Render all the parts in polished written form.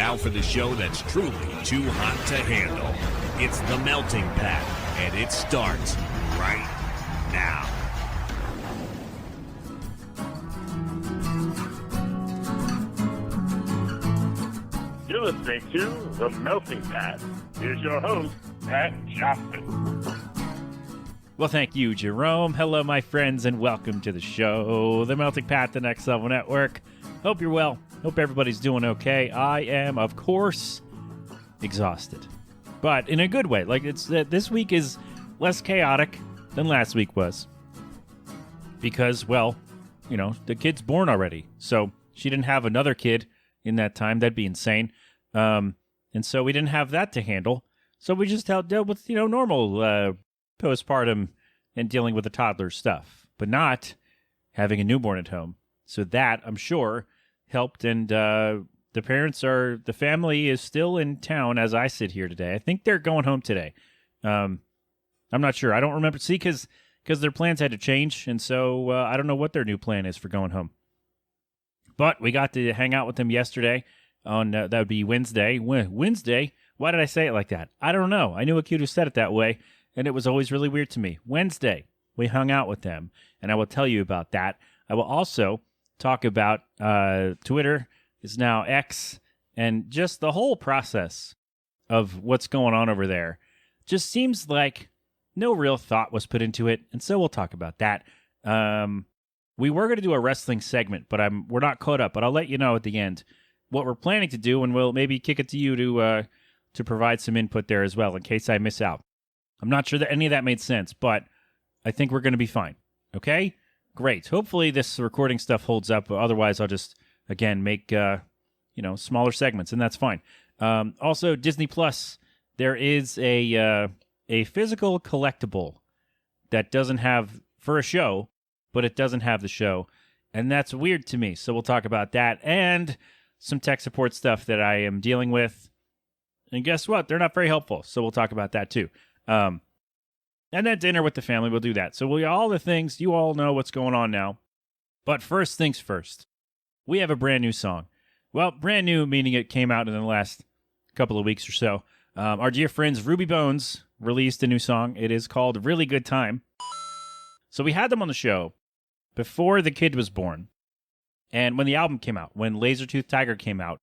Now for the show that's truly too hot to handle. It's The Melting Pat, and it starts right now. You're listening to The Melting Pat. Here's your host, Pat Johnson. Well, thank you, Jerome. Hello, my friends, and welcome to the show, The Melting Pat, the Next Level Network. Hope you're well. Hope everybody's doing okay. I am, of course, exhausted, but in a good way. Like this week is less chaotic than last week was because, well, you know, the kid's born already, so she didn't have another kid in that time. That'd be insane. And so we didn't have that to handle. So we just dealt with, normal postpartum and dealing with the toddler stuff, but not having a newborn at home. So that, I'm sure, helped, and the family is still in town as I sit here today. I think they're going home today. I'm not sure. I don't remember. See, because their plans had to change, and so I don't know what their new plan is for going home. But we got to hang out with them yesterday on, that would be Wednesday. Wednesday? Why did I say it like that? I don't know. I knew a kid who said it that way, and it was always really weird to me. Wednesday, we hung out with them, and I will tell you about that. I will also talk about Twitter is now X, and just the whole process of what's going on over there. Just seems like no real thought was put into it, and so we'll talk about that. We were going to do a wrestling segment, but we're not caught up, but I'll let you know at the end what we're planning to do, and we'll maybe kick it to you to provide some input there as well in case I miss out. I'm not sure that any of that made sense, but I think we're going to be fine. Okay? Great. Hopefully this recording stuff holds up. Otherwise, I'll just, again, make, smaller segments, and that's fine. Also, Disney Plus, there is a physical collectible that doesn't have, for a show, but it doesn't have the show, and that's weird to me. So we'll talk about that and some tech support stuff that I am dealing with. And guess what? They're not very helpful, so we'll talk about that too. And then dinner with the family, we'll do that. So all the things, you all know what's going on now. But first things first, we have a brand new song. Well, brand new, meaning it came out in the last couple of weeks or so. Our dear friends Ruby Bones released a new song. It is called Really Good Time. So we had them on the show before the kid was born, and when the album came out, when Lasertooth Tiger came out.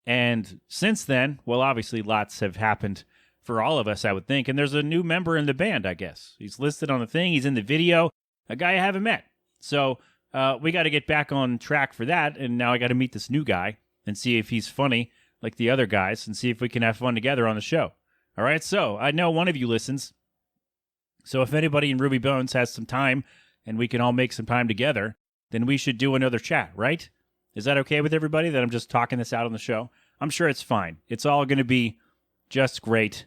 And since then, well, obviously lots have happened for all of us, I would think. And there's a new member in the band, I guess. He's listed on the thing. He's in the video. A guy I haven't met. So we got to get back on track for that. And now I got to meet this new guy and see if he's funny like the other guys and see if we can have fun together on the show. All right. So I know one of you listens. So if anybody in Ruby Bones has some time and we can all make some time together, then we should do another chat, right? Is that okay with everybody that I'm just talking this out on the show? I'm sure it's fine. It's all going to be just great.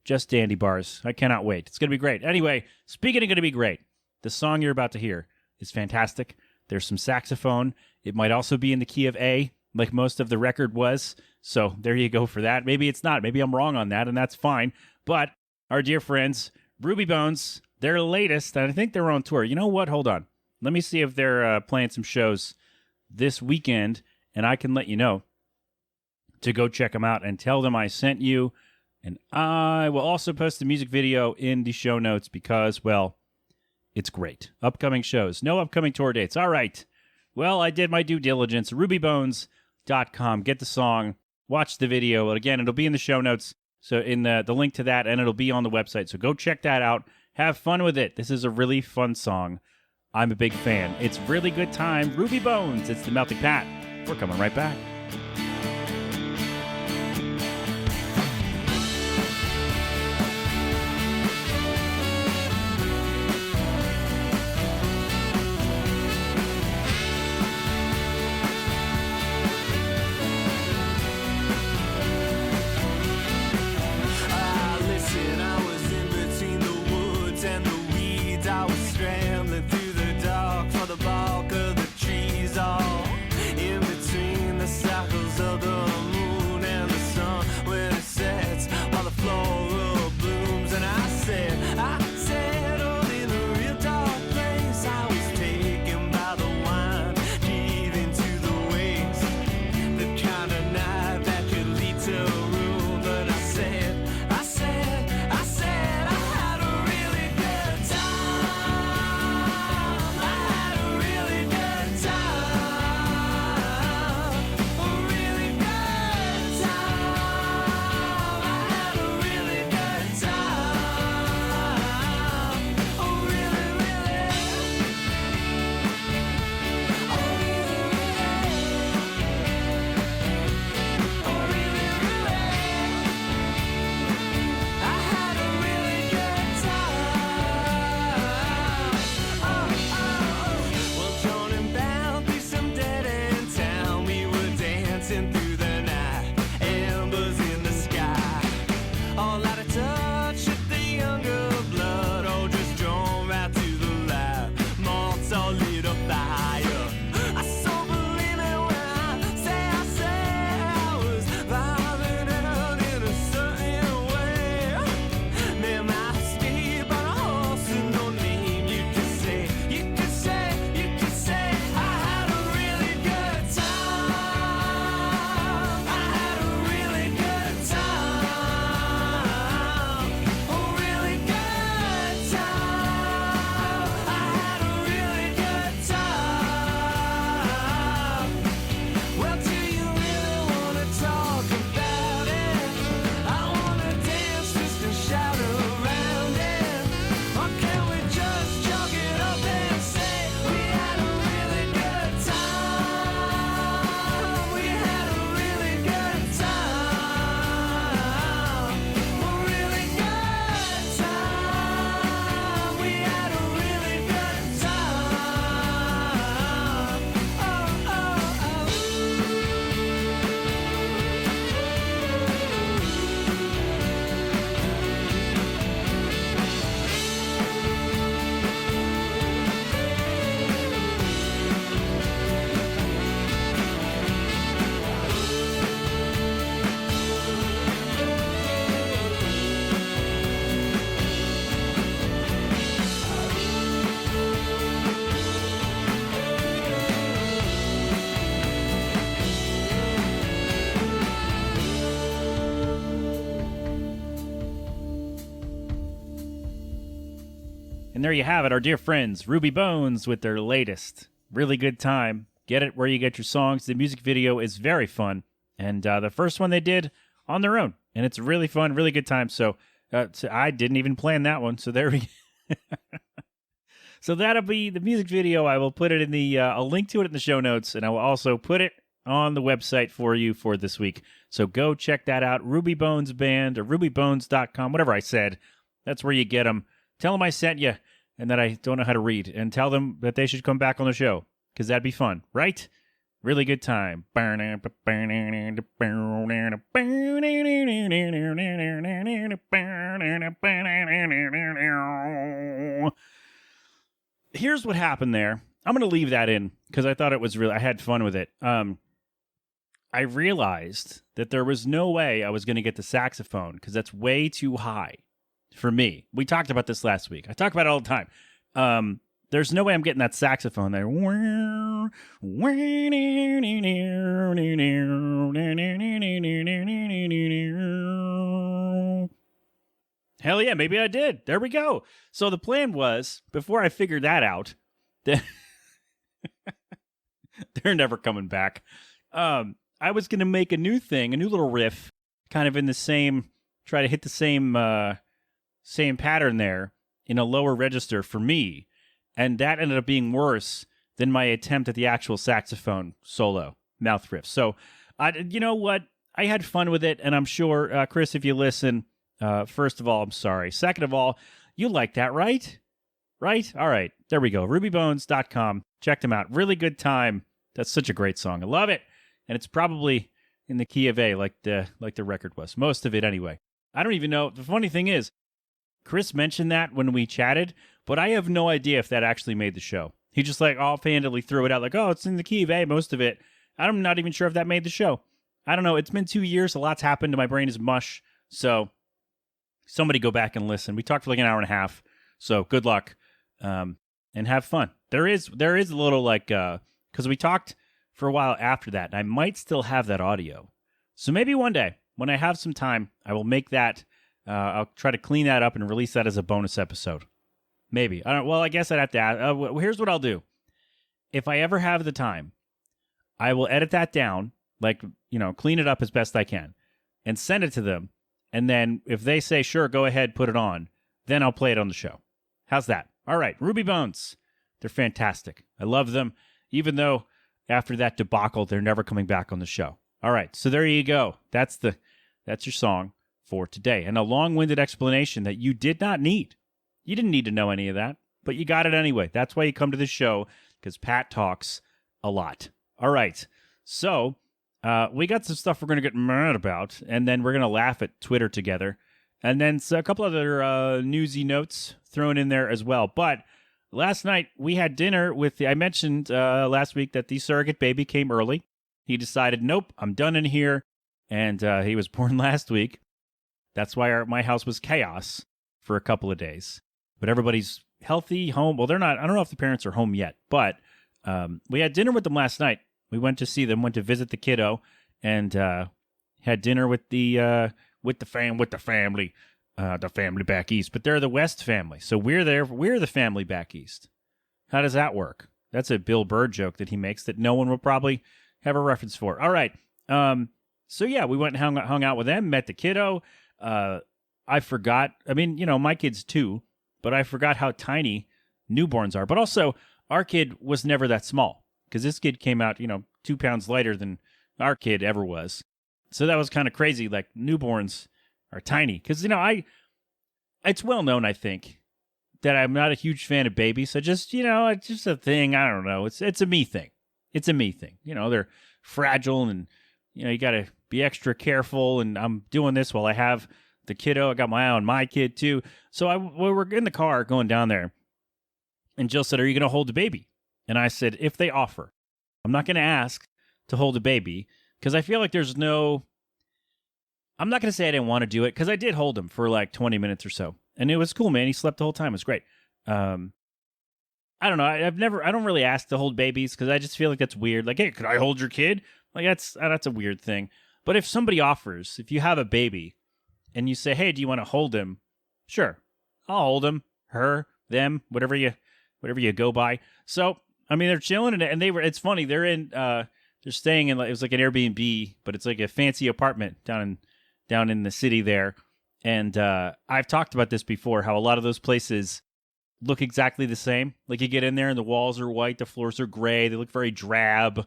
Just dandy bars. I cannot wait. It's going to be great. Anyway, speaking of going to be great, the song you're about to hear is fantastic. There's some saxophone. It might also be in the key of A, like most of the record was. So there you go for that. Maybe it's not. Maybe I'm wrong on that, and that's fine. But our dear friends, Ruby Bones, their latest, and I think they're on tour. You know what? Hold on. Let me see if they're playing some shows this weekend, and I can let you know to go check them out and tell them I sent you. And I will also post the music video in the show notes because, well, it's great. Upcoming shows. No upcoming tour dates. All right. Well, I did my due diligence. RubyBones.com. Get the song. Watch the video. Again, it'll be in the show notes. So in the link to that, and it'll be on the website. So go check that out. Have fun with it. This is a really fun song. I'm a big fan. It's Really Good Time. Ruby Bones. It's the Melting Pat. We're coming right back. Through the dark for the bark of the trees, all in between the there you have it, our dear friends, Ruby Bones with their latest Really Good Time. Get it where you get your songs. The music video is very fun. And the first one they did on their own. And it's really fun, really good time. So I didn't even plan that one. So there we So that'll be the music video. I will put it in the, I'll link to it in the show notes. And I will also put it on the website for you for this week. So go check that out. Ruby Bones Band or rubybones.com, whatever I said. That's where you get them. Tell them I sent you and that I don't know how to read. And tell them that they should come back on the show. Because that'd be fun, right? Really good time. Here's what happened there. I'm going to leave that in because I thought it was I had fun with it. I realized that there was no way I was going to get the saxophone because that's way too high for me. We talked about this last week. I talk about it all the time. There's no way I'm getting that saxophone there. Hell yeah, maybe I did. There we go. So the plan was, before I figured that out, that they're never coming back. I was going to make a new thing, a new little riff, kind of in the same, try to hit the same pattern there in a lower register for me. And that ended up being worse than my attempt at the actual saxophone solo mouth riff. So, you know what? I had fun with it, and I'm sure, Chris, if you listen, first of all, I'm sorry. Second of all, you like that, right? Right? All right. There we go. rubybones.com. Check them out. Really good time. That's such a great song. I love it. And it's probably in the key of A, like the record was. Most of it, anyway. I don't even know. The funny thing is, Chris mentioned that when we chatted, but I have no idea if that actually made the show. He just like offhandedly threw it out like, oh, it's in the key of A, most of it. I'm not even sure if that made the show. I don't know. It's been 2 years. A lot's happened. My brain is mush. So somebody go back and listen. We talked for like an hour and a half. So good luck and have fun. There is a little like, because we talked for a while after that, and I might still have that audio. So maybe one day when I have some time, I will make that. I'll try to clean that up and release that as a bonus episode. Maybe. I don't. Well, I guess I'd have to ask. Here's what I'll do. If I ever have the time, I will edit that down, like, clean it up as best I can, and send it to them. And then if they say, sure, go ahead, put it on, then I'll play it on the show. How's that? All right. Ruby Bones. They're fantastic. I love them, even though after that debacle, they're never coming back on the show. All right. So there you go. That's your song for today. And a long-winded explanation that you did not need. You didn't need to know any of that, but you got it anyway. That's why you come to the show, because Pat talks a lot. All right. So we got some stuff we're going to get mad about, and then we're going to laugh at Twitter together. And then a couple other newsy notes thrown in there as well. But last night we had dinner with I mentioned last week that the surrogate baby came early. He decided, nope, I'm done in here. And he was born last week. That's why my house was chaos for a couple of days. But everybody's healthy, home. Well, they're not. I don't know if the parents are home yet. But we had dinner with them last night. We went to see them, went to visit the kiddo, and had dinner with the family back east. But they're the West family. So we're there. We're the family back east. How does that work? That's a Bill Burr joke that he makes that no one will probably have a reference for. All right. So yeah, we went and hung out with them, met the kiddo. I forgot. I mean, my kids too, but I forgot how tiny newborns are. But also, our kid was never that small because this kid came out, 2 pounds lighter than our kid ever was. So that was kind of crazy. Like, newborns are tiny because, it's well known, I think, that I'm not a huge fan of babies. I just, it's just a thing. I don't know. It's a me thing. It's a me thing. They're fragile and, you got to be extra careful. And I'm doing this while I have the kiddo. I got my eye on my kid too. So we were in the car going down there, and Jill said, "Are you going to hold the baby?" And I said, "If they offer." I'm not going to ask to hold a baby because I feel like there's no. I'm not going to say I didn't want to do it because I did hold him for like 20 minutes or so, and it was cool, man. He slept the whole time. It was great. I don't know. I don't really ask to hold babies because I just feel like that's weird. Like, hey, could I hold your kid? Like, that's a weird thing. But if somebody offers, if you have a baby and you say, hey, do you want to hold him? Sure, I'll hold him, her, them, whatever you go by. So I mean, they're chilling, and it's funny. They're staying in, it was like an Airbnb, but it's like a fancy apartment down in the city there. And I've talked about this before, how a lot of those places look exactly the same. Like you get in there and the walls are white, the floors are gray, they look very drab,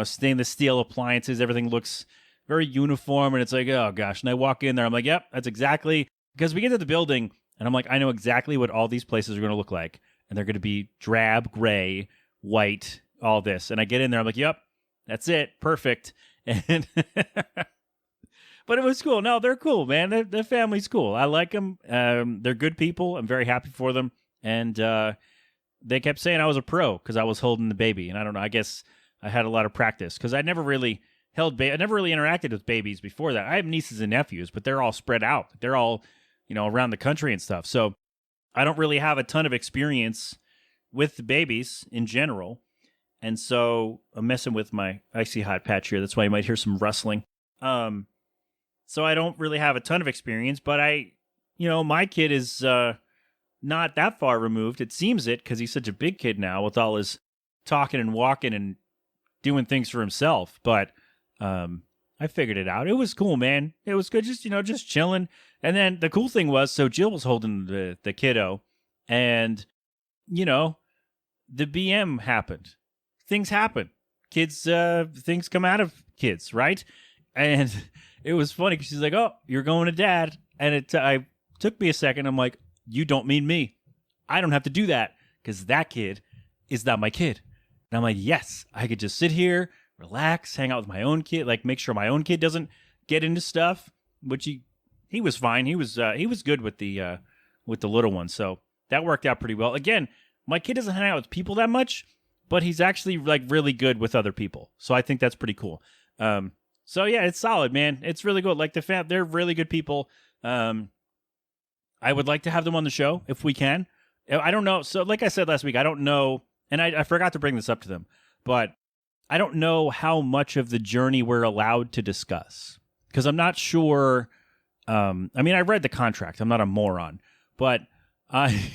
stainless steel appliances, everything looks very uniform, and it's like, oh gosh. And I walk in there, I'm like, yep, that's exactly, because we get to the building and I'm like, I know exactly what all these places are going to look like. And they're going to be drab, gray, white, all this. And I get in there, I'm like, yep, that's it, perfect. And but it was cool. No, they're cool, man. Their family's cool. I like them. They're good people. I'm very happy for them. And they kept saying I was a pro because I was holding the baby. And I don't know. I guess I had a lot of practice because I never really I never really interacted with babies before that. I have nieces and nephews, but they're all spread out. They're all, around the country and stuff. So I don't really have a ton of experience with the babies in general. And so I'm messing with my icy hot patch here. That's why you might hear some rustling. So I don't really have a ton of experience, but my kid is not that far removed. It seems it, because he's such a big kid now with all his talking and walking and doing things for himself. But I figured it out. It was cool, man. It was good, just chilling. And then the cool thing was, so Jill was holding the kiddo, and, the BM happened. Things happen. Kids, things come out of kids, right? And it was funny because she's like, "Oh, you're going to dad," and it took me a second. I'm like, "You don't mean me? I don't have to do that because that kid is not my kid." And I'm like, "Yes, I could just sit here, relax, hang out with my own kid, like make sure my own kid doesn't get into stuff." Which he was fine. He was good with the little one, so that worked out pretty well. Again, my kid doesn't hang out with people that much, but he's actually like really good with other people, so I think that's pretty cool. So yeah, it's solid, man. It's really good. Like they're really good people. I would like to have them on the show if we can. I don't know. So like I said last week, I don't know, and I forgot to bring this up to them, but I don't know how much of the journey we're allowed to discuss because I'm not sure. I mean, I read the contract. I'm not a moron, but if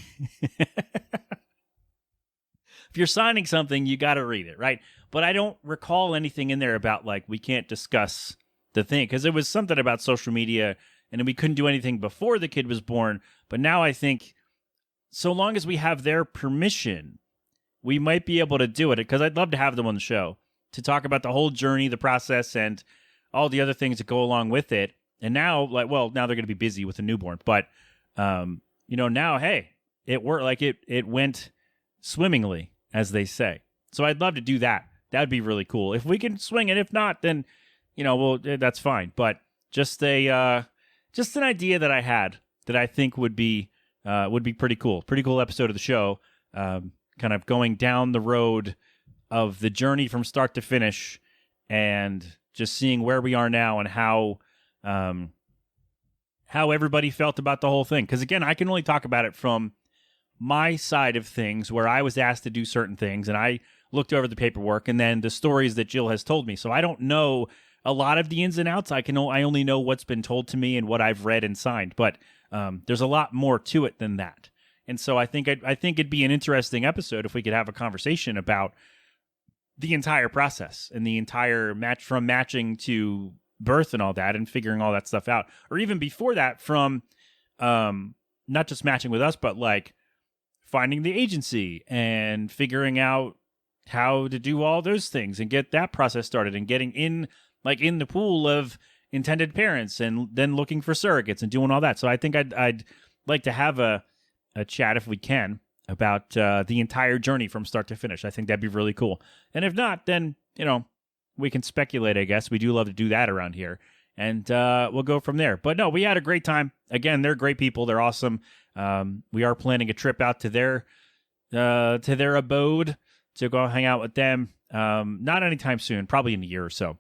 you're signing something, you got to read it, right? But I don't recall anything in there about, like, we can't discuss the thing. Because it was something about social media, and we couldn't do anything before the kid was born. But now I think, so long as we have their permission, we might be able to do it. Because I'd love to have them on the show to talk about the whole journey, the process, and all the other things that go along with it. And now, now they're going to be busy with a newborn. But, now, hey, it worked. Like, it went swimmingly, as they say. So I'd love to do that. That'd be really cool. If we can swing it, if not, then, that's fine. But just an idea that I had that I think would be pretty cool. Pretty cool episode of the show. Kind of going down the road of the journey from start to finish and just seeing where we are now and how everybody felt about the whole thing. Because again, I can only talk about it from my side of things where I was asked to do certain things and I looked over the paperwork and then the stories that Jill has told me. So I don't know a lot of the ins and outs. I only know what's been told to me and what I've read and signed, but there's a lot more to it than that. And so I think it'd be an interesting episode if we could have a conversation about the entire process and the entire from matching to birth and all that and figuring all that stuff out. Or even before that, from not just matching with us, but like finding the agency and figuring out how to do all those things and get that process started and getting in the pool of intended parents and then looking for surrogates and doing all that. So I think I'd like to have a chat if we can about the entire journey from start to finish. I think that'd be really cool. And if not, then, we can speculate, I guess. We do love to do that around here. And we'll go from there. But no, we had a great time. Again, they're great people. They're awesome. We are planning a trip out to their abode to go hang out with them. Not anytime soon, probably in a year or so.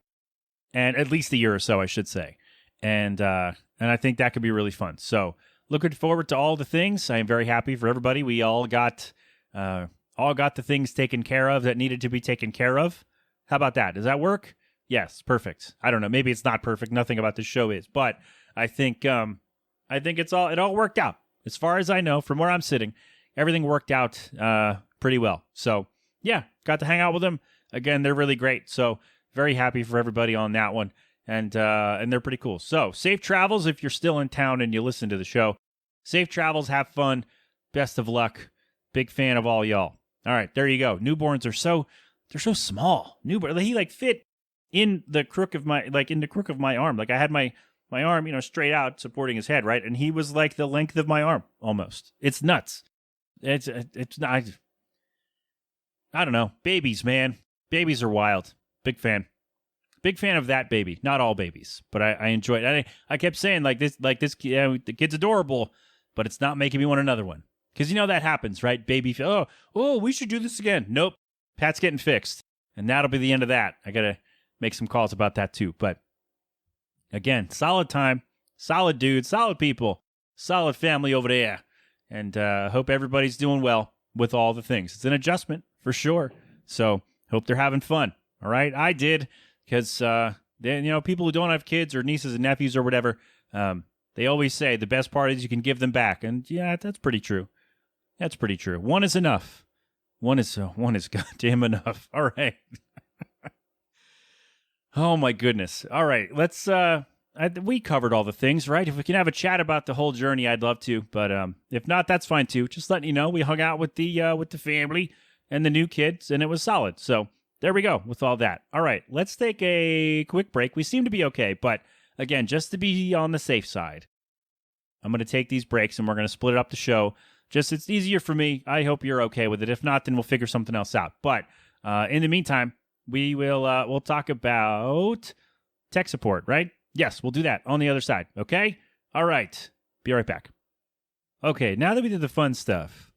And at least a year or so, I should say. And I think that could be really fun. So looking forward to all the things. I am very happy for everybody. We all got the things taken care of that needed to be taken care of. How about that? Does that work? Yes, perfect. I don't know. Maybe it's not perfect. Nothing about this show is, but I think it all worked out. As far as I know, from where I'm sitting, everything worked out pretty well. So yeah, got to hang out with them again. They're really great. So very happy for everybody on that one, and they're pretty cool. So safe travels if you're still in town and you listen to the show. Safe travels. Have fun. Best of luck. Big fan of all y'all. All right, there you go. Newborns are they're so small. Newborn, he like fit in the crook of my arm. Like I had my arm, straight out supporting his head, right? And he was like the length of my arm almost. It's nuts. It's not. I don't know. Babies, man. Babies are wild. Big fan. Big fan of that baby. Not all babies, but I enjoy it. I kept saying the kid's adorable, but it's not making me want another one. Because that happens, right? Baby, we should do this again. Nope. Pat's getting fixed. And that'll be the end of that. I got to make some calls about that too. But again, solid time, solid dudes, solid people, solid family over there. And hope everybody's doing well with all the things. It's an adjustment for sure. So hope they're having fun. All right. I did because, people who don't have kids or nieces and nephews or whatever, they always say the best part is you can give them back. And yeah, that's pretty true. That's pretty true. One is enough. One is goddamn enough. All right. Oh my goodness. All right. Let's we covered all the things, right? If we can have a chat about the whole journey, I'd love to. But if not, that's fine too. Just letting you know, we hung out with the family and the new kids, and it was solid. So there we go with all that. All right. Let's take a quick break. We seem to be okay, but again, just to be on the safe side, I'm going to take these breaks and we're going to split up the show. It's easier for me. I hope you're okay with it. If not, then we'll figure something else out. But in the meantime, we'll talk about tech support, right? Yes, we'll do that on the other side. Okay? All right. Be right back. Okay, now that we did the fun stuff,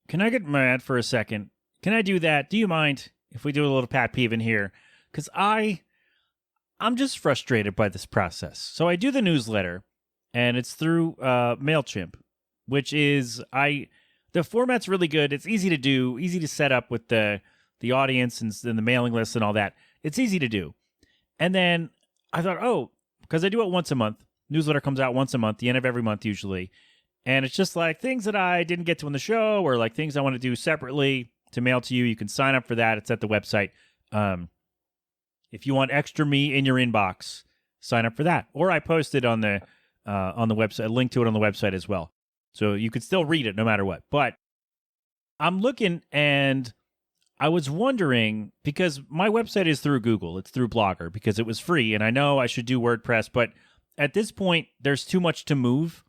can I get mad for a second? Can I do that? Do you mind if we do a little Pat peeve in here? Because I'm just frustrated by this process. So I do the newsletter, and it's through MailChimp, which is the format's really good. It's easy to do, easy to set up with the audience and the mailing list and all that. It's easy to do. And then I thought, because I do it once a month. Newsletter comes out once a month, the end of every month usually. And it's just like things that I didn't get to in the show or like things I want to do separately to mail to you. You can sign up for that. It's at the website. If you want extra me in your inbox, sign up for that. Or I posted on the website, a link to it on the website as well. So you could still read it no matter what. But I'm looking and I was wondering, because my website is through Google, it's through Blogger because it was free. And I know I should do WordPress, but at this point, there's too much to move.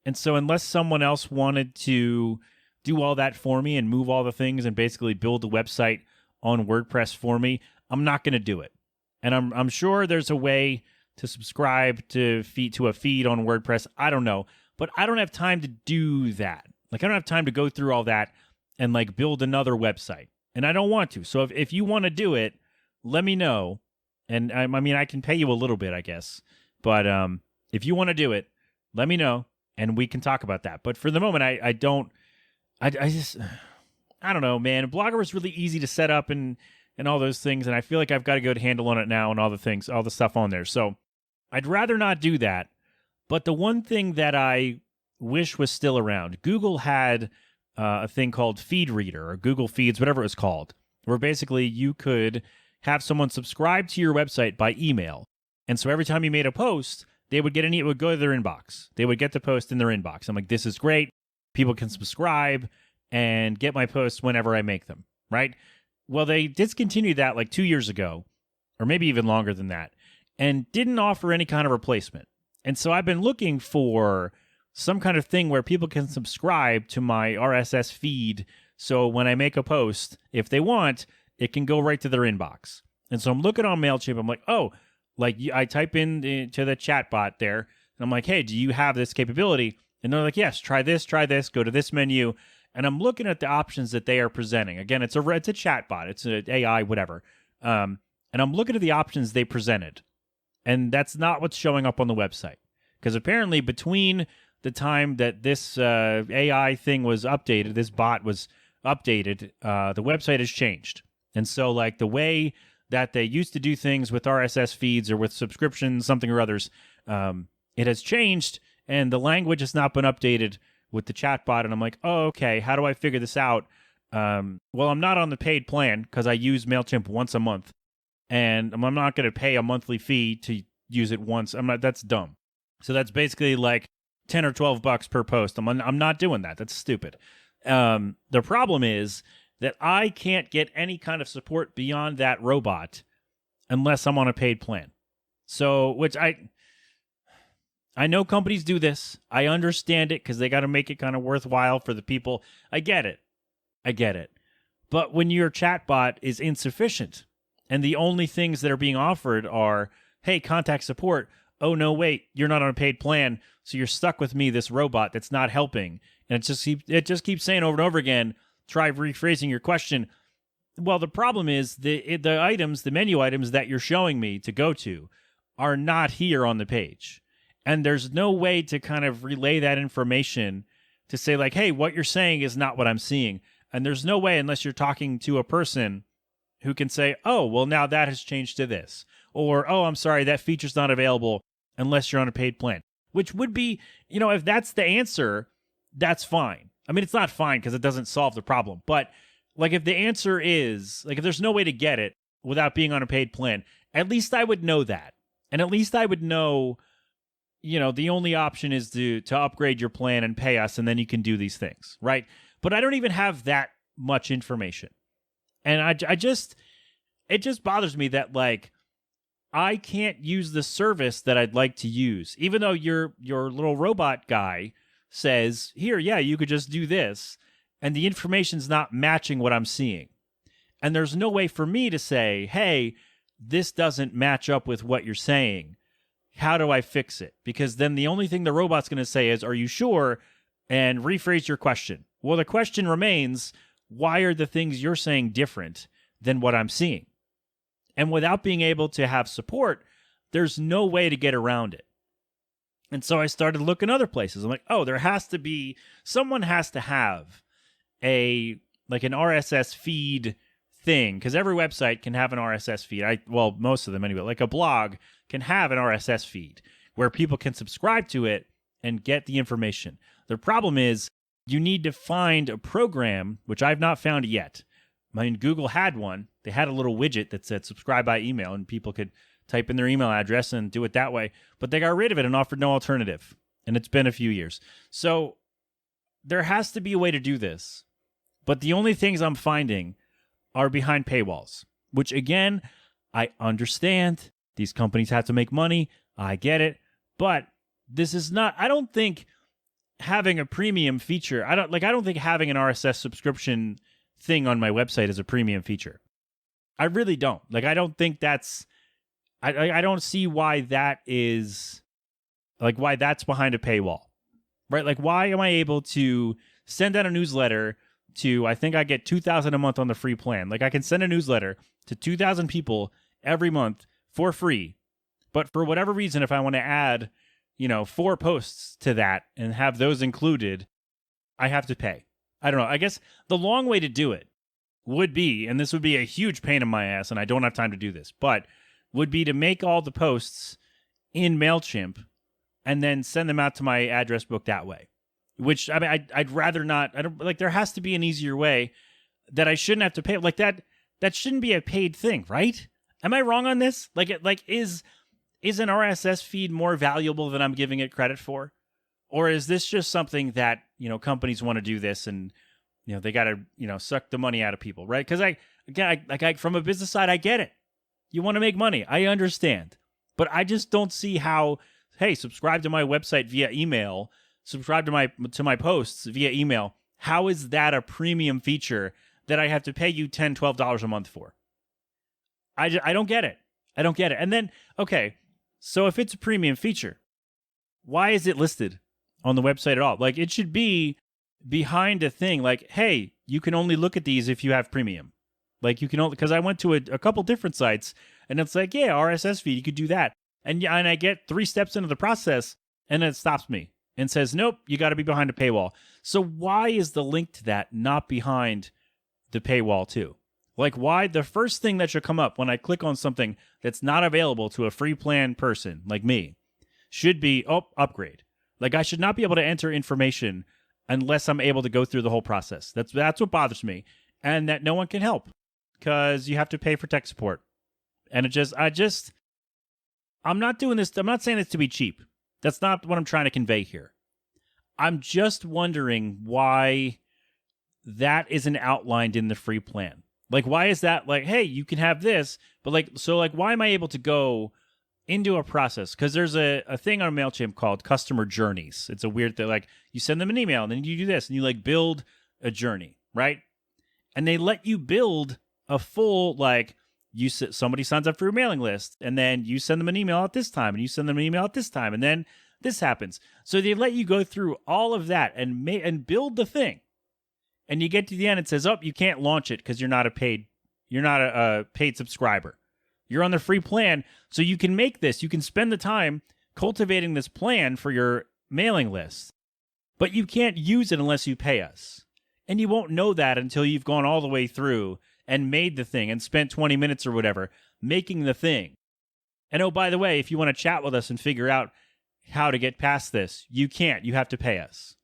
And so unless someone else wanted to do all that for me and move all the things and basically build a website on WordPress for me, I'm not going to do it. And I'm sure there's a way to subscribe to a feed on WordPress. I don't know. But I don't have time to do that. Like, I don't have time to go through all that and, like, build another website. And I don't want to. So if you want to do it, let me know. And, I mean, I can pay you a little bit, I guess. But if you want to do it, let me know, and we can talk about that. But for the moment, I don't know, man. Blogger was really easy to set up and all those things, and I feel like I've got a good handle on it now and all the things, all the stuff on there. So I'd rather not do that. But the one thing that I wish was still around, Google had a thing called Feed Reader or Google Feeds, whatever it was called, where basically you could have someone subscribe to your website by email. And so every time you made a post, it would go to their inbox. They would get the post in their inbox. I'm like, this is great. People can subscribe and get my posts whenever I make them, right? Well, they discontinued that like 2 years ago, or maybe even longer than that, and didn't offer any kind of replacement. And so I've been looking for some kind of thing where people can subscribe to my RSS feed. So when I make a post, if they want, it can go right to their inbox. And so I'm looking on MailChimp. I'm like, I type in to the chat bot there. And I'm like, hey, do you have this capability? And they're like, yes, try this, go to this menu. And I'm looking at the options that they are presenting. Again, it's a chat bot. It's an AI, whatever. And I'm looking at the options they presented. And that's not what's showing up on the website. Because apparently between the time that this AI thing was updated, this bot was updated, the website has changed. And so like the way that they used to do things with RSS feeds or with subscriptions, something or others, it has changed and the language has not been updated with the chatbot, and I'm like, oh, okay, how do I figure this out? Well, I'm not on the paid plan because I use MailChimp once a month, and I'm not going to pay a monthly fee to use it once. That's dumb. So that's basically like 10 or 12 bucks per post. I'm not doing that. That's stupid. The problem is that I can't get any kind of support beyond that robot unless I'm on a paid plan. So, which I know companies do this. I understand it because they got to make it kind of worthwhile for the people. I get it. But when your chatbot is insufficient and the only things that are being offered are, hey, contact support. Oh, no, wait, you're not on a paid plan, so you're stuck with me, this robot that's not helping. And it just keeps saying over and over again, try rephrasing your question. Well, the problem is the menu items that you're showing me to go to are not here on the page. And there's no way to kind of relay that information to say like, hey, what you're saying is not what I'm seeing. And there's no way unless you're talking to a person who can say, oh, well, now that has changed to this. Or, oh, I'm sorry, that feature's not available unless you're on a paid plan. Which would be, if that's the answer, that's fine. I mean, it's not fine because it doesn't solve the problem. But like if the answer is, like if there's no way to get it without being on a paid plan, at least I would know that. And at least I would know, the only option is to upgrade your plan and pay us, and then you can do these things, right? But I don't even have that much information. And it just bothers me that like I can't use the service that I'd like to use, even though your little robot guy says, here, yeah, you could just do this, and the information's not matching what I'm seeing. And there's no way for me to say, hey, this doesn't match up with what you're saying. How do I fix it? Because then the only thing the robot's going to say is, are you sure? And rephrase your question. Well, the question remains, why are the things you're saying different than what I'm seeing? And without being able to have support, there's no way to get around it. And so I started looking other places. I'm like, oh, someone has to have an RSS feed thing, because every website can have an RSS feed. Most of them anyway, like a blog can have an RSS feed where people can subscribe to it and get the information. The problem is you need to find a program, which I've not found yet. I mean, Google had one. They had a little widget that said subscribe by email, and people could type in their email address and do it that way. But they got rid of it and offered no alternative. And it's been a few years. So there has to be a way to do this. But the only things I'm finding are behind paywalls, which again, I understand. These companies have to make money. I get it. But this is not, I don't think having a premium feature, I don't think having an RSS subscription thing on my website is a premium feature. I really don't. I don't think that's, I don't see why that is, why that's behind a paywall, right? Why am I able to send out a newsletter to, I think I get 2,000 a month on the free plan. I can send a newsletter to 2,000 people every month for free. But for whatever reason, if I want to add, 4 posts to that and have those included, I have to pay. I don't know. I guess the long way to do it would be, and this would be a huge pain in my ass, and I don't have time to do this, but would be to make all the posts in MailChimp and then send them out to my address book that way. Which, I mean, I'd rather not. I don't there has to be an easier way that I shouldn't have to pay. That shouldn't be a paid thing, right? Am I wrong on this? Is an RSS feed more valuable than I'm giving it credit for? Or is this just something that, companies want to do this and, they got to, suck the money out of people, right? Because from a business side, I get it. You want to make money. I understand. But I just don't see how, hey, subscribe to my website via email, subscribe to my posts via email. How is that a premium feature that I have to pay you $10, $12 a month for? I don't get it. I don't get it. And then, okay, so if it's a premium feature, why is it listed on the website at all? It should be behind a thing hey, you can only look at these if you have premium. You can only, because I went to a couple different sites and it's yeah, RSS feed, you could do that. And I get 3 steps into the process and then it stops me and says, nope, you got to be behind a paywall. So why is the link to that not behind the paywall too? Why the first thing that should come up when I click on something that's not available to a free plan person like me should be, upgrade. I should not be able to enter information unless I'm able to go through the whole process. That's what bothers me, and that no one can help because you have to pay for tech support. And I'm not doing this. I'm not saying this to be cheap. That's not what I'm trying to convey here. I'm just wondering why that isn't outlined in the free plan. Like, why is that like, hey, you can have this, but why am I able to go into a process? Because there's a thing on MailChimp called customer journeys. It's a weird thing. Like, you send them an email and then you do this and you like build a journey, right? And they let you build a full, like, somebody signs up for your mailing list and then you send them an email at this time and you send them an email at this time and then this happens. So they let you go through all of that and build the thing. And you get to the end, it says, oh, you can't launch it because you're not a paid subscriber. You're on the free plan. So you can make this. You can spend the time cultivating this plan for your mailing list. But you can't use it unless you pay us. And you won't know that until you've gone all the way through and made the thing and spent 20 minutes or whatever making the thing. And oh, by the way, if you want to chat with us and figure out how to get past this, you can't. You have to pay us.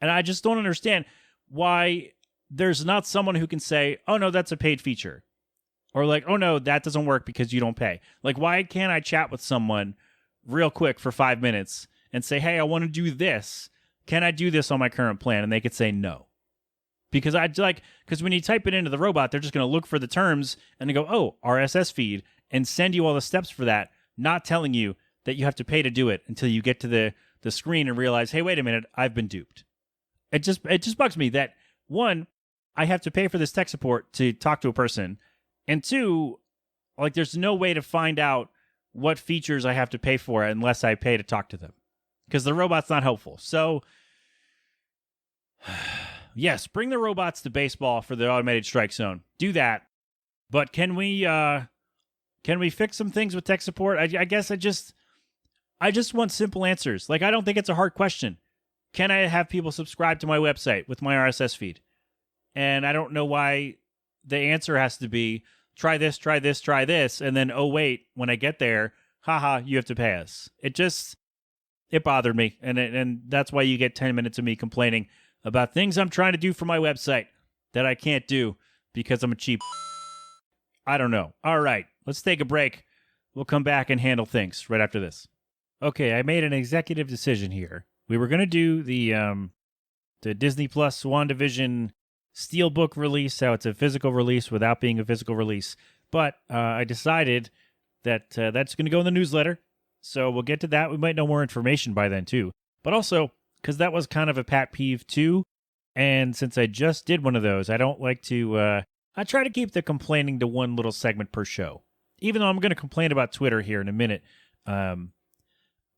And I just don't understand why there's not someone who can say, oh, no, that's a paid feature. Or like, oh, no, that doesn't work because you don't pay. Like, why can't I chat with someone real quick for 5 minutes and say, hey, I want to do this. Can I do this on my current plan? And they could say no. Because when you type it into the robot, they're just going to look for the terms and they go, oh, RSS feed, and send you all the steps for that, not telling you that you have to pay to do it until you get to the screen and realize, hey, wait a minute, I've been duped. It just bugs me that, one, I have to pay for this tech support to talk to a person, and two, like, there's no way to find out what features I have to pay for unless I pay to talk to them, because the robot's not helpful. So, yes, bring the robots to baseball for the automated strike zone. Do that, but can we fix some things with tech support? I guess I just want simple answers. Like, I don't think it's a hard question. Can I have people subscribe to my website with my RSS feed? And I don't know why the answer has to be try this, try this, try this, and then, oh, wait, when I get there, haha, you have to pay us. It bothered me, and that's why you get 10 minutes of me complaining about things I'm trying to do for my website that I can't do because I'm a cheap. I don't know. All right, let's take a break. We'll come back and handle things right after this. Okay, I made an executive decision here. We were going to do the Disney Plus WandaVision Steelbook release, so it's a physical release without being a physical release. But I decided that that's going to go in the newsletter, so we'll get to that. We might know more information by then, too. But also, because that was kind of a pet peeve, too, and since I just did one of those, I don't like to... I try to keep the complaining to one little segment per show. Even though I'm going to complain about Twitter here in a minute,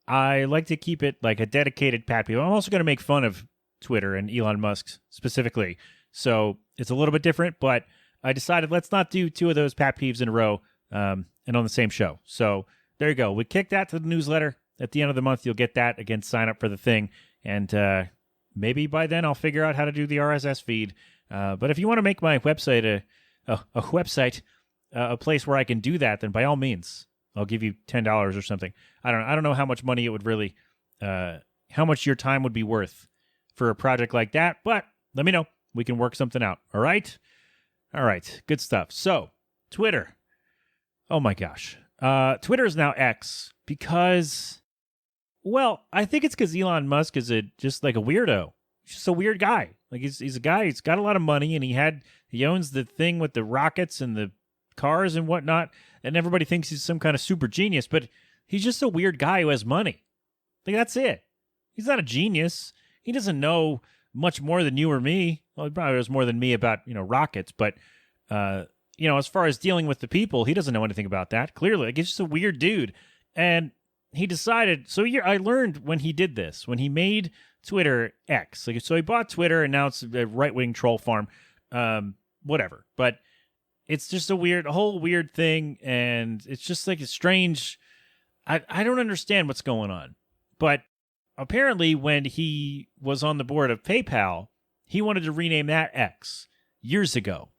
I like to keep it like a dedicated pat peeve. I'm also going to make fun of Twitter and Elon Musk specifically. So it's a little bit different, but I decided let's not do two of those pat peeves in a row and on the same show. So there you go. We kick that to the newsletter. At the end of the month, you'll get that. Again, sign up for the thing. And maybe by then I'll figure out how to do the RSS feed. But if you want to make my website a website, a place where I can do that, then by all means, I'll give you $10 or something. I don't know how much money it would really, how much your time would be worth for a project like that, but let me know. We can work something out. All right? All right. Good stuff. So, Twitter. Oh my gosh. Twitter is now X because, well, I think it's because Elon Musk is just like a weirdo. He's just a weird guy. Like he's a guy, he's got a lot of money and he owns the thing with the rockets and the cars and whatnot, and everybody thinks he's some kind of super genius, but he's just a weird guy who has money. Like, that's it. He's not a genius. He doesn't know much more than you or me. Well, he probably knows more than me about, rockets, but, as far as dealing with the people, he doesn't know anything about that, clearly. Like, he's just a weird dude. And he decided, I learned when he did this, when he made Twitter X. Like, so he bought Twitter, and now it's a right-wing troll farm, whatever. But it's just a whole weird thing, and it's just like a strange... I don't understand what's going on. But apparently when he was on the board of PayPal, he wanted to rename that X years ago.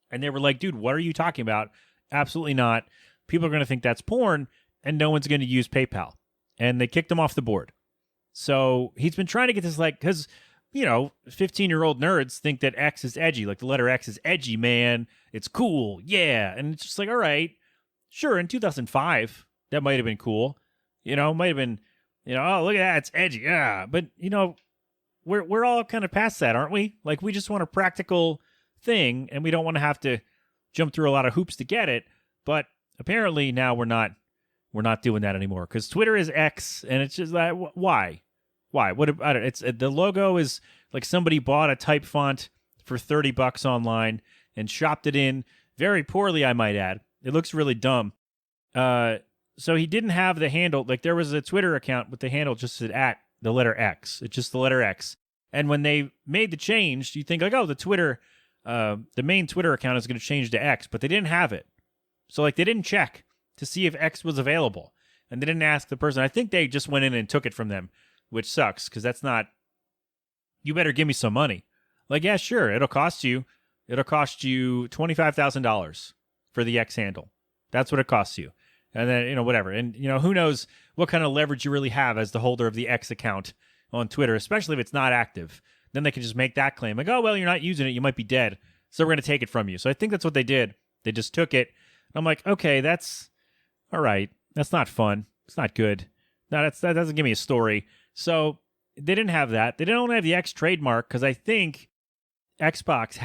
And they were like, dude, what are you talking about? Absolutely not. People are going to think that's porn, and no one's going to use PayPal. And they kicked him off the board. So he's been trying to get this, because 15-year-old nerds think that X is edgy. Like the letter X is edgy, man. It's cool. Yeah. And it's just like, all right, sure. In 2005, that might have been cool. Might have been, oh, look at that. It's edgy. Yeah. But, we're all kind of past that, aren't we? Like we just want a practical thing and we don't want to have to jump through a lot of hoops to get it. But apparently now we're not doing that anymore because Twitter is X and it's just like, why? What about it? It's the logo is like somebody bought a type font for $30 online and shopped it in very poorly, I might add. It looks really dumb. So he didn't have the handle. Like there was a Twitter account with the handle just said at the letter X. It's just the letter X. And when they made the change, you think like, oh, the main Twitter account is going to change to X, but they didn't have it. So like they didn't check to see if X was available. And they didn't ask the person. I think they just went in and took it from them, which sucks because that's not, you better give me some money. Like, yeah, sure. It'll cost you $25,000 for the X handle. That's what it costs you. And then, whatever. And, who knows what kind of leverage you really have as the holder of the X account on Twitter, especially if it's not active. Then they can just make that claim. Like, oh, well, you're not using it. You might be dead. So we're going to take it from you. So I think that's what they did. They just took it. And I'm like, okay, that's all right. That's not fun. It's not good. No, that doesn't give me a story. So they didn't have that. They didn't have the X trademark because I think Microsoft